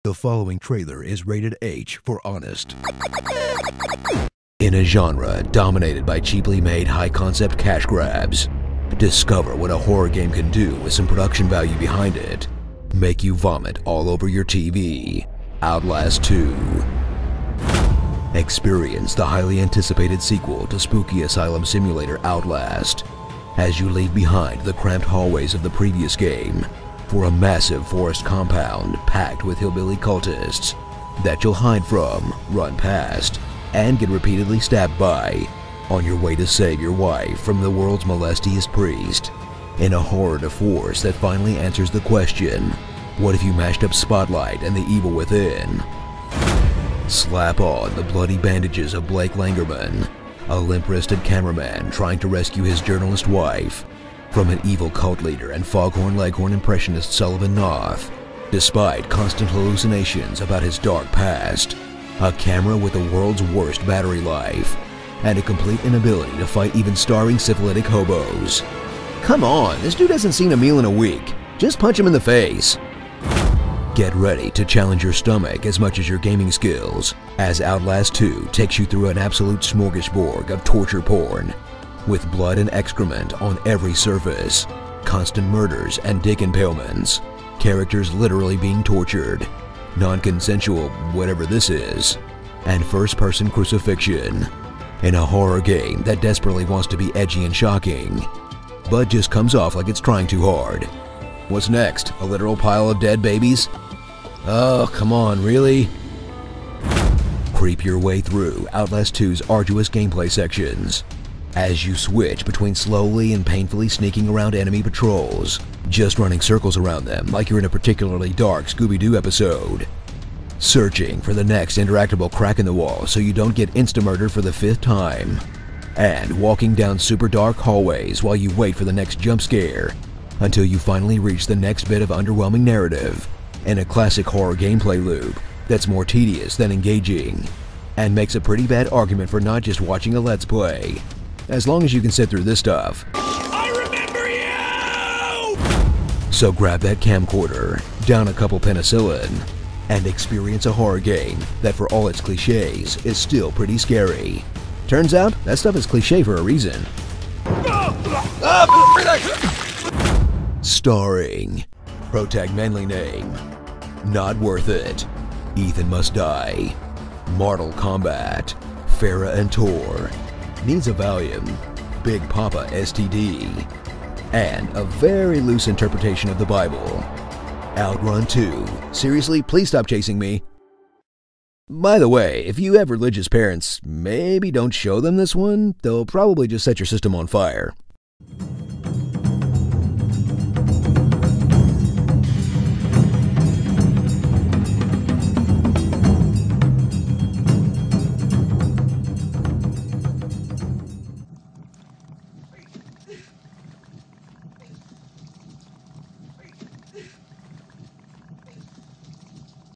The following trailer is rated H for honest. In a genre dominated by cheaply made high-concept cash grabs, discover what a horror game can do with some production value behind it. Make you vomit all over your TV. Outlast 2. Experience the highly anticipated sequel to spooky asylum simulator Outlast as you leave behind the cramped hallways of the previous game for a massive forest compound packed with hillbilly cultists that you'll hide from, run past, and get repeatedly stabbed by on your way to save your wife from the world's molestiest priest. In a horror de force that finally answers the question, what if you mashed up Spotlight and the evil within? Slap on the bloody bandages of Blake Langerman, a limp-wristed cameraman trying to rescue his journalist wife from an evil cult leader and foghorn leghorn impressionist Sullivan Noth, despite constant hallucinations about his dark past, a camera with the world's worst battery life, and a complete inability to fight even starving syphilitic hobos. Come on, this dude hasn't seen a meal in a week. Just punch him in the face. Get ready to challenge your stomach as much as your gaming skills, as Outlast 2 takes you through an absolute smorgasbord of torture porn, with blood and excrement on every surface, constant murders and dick impalements, characters literally being tortured, non-consensual whatever this is, and first-person crucifixion, in a horror game that desperately wants to be edgy and shocking, but just comes off like it's trying too hard. What's next? A literal pile of dead babies? Oh, come on, really? Creep your way through Outlast 2's arduous gameplay sections as you switch between slowly and painfully sneaking around enemy patrols, just running circles around them like you're in a particularly dark Scooby-Doo episode, searching for the next interactable crack in the wall so you don't get insta-murdered for the 5th time, and walking down super dark hallways while you wait for the next jump scare until you finally reach the next bit of underwhelming narrative in a classic horror gameplay loop that's more tedious than engaging, and makes a pretty bad argument for not just watching a Let's Play, as long as you can sit through this stuff. I remember you! So grab that camcorder, down a couple penicillin, and experience a horror game that, for all its cliches, is still pretty scary. Turns out, that stuff is cliche for a reason. Starring, protag manly name, Not Worth It, Ethan Must Die, Mortal Kombat, Farah and Tor, Needs a Valium, Big Papa STD, and a very loose interpretation of the Bible. Outrun 2. Seriously, please stop chasing me. By the way, if you have religious parents, maybe don't show them this one. They'll probably just set your system on fire.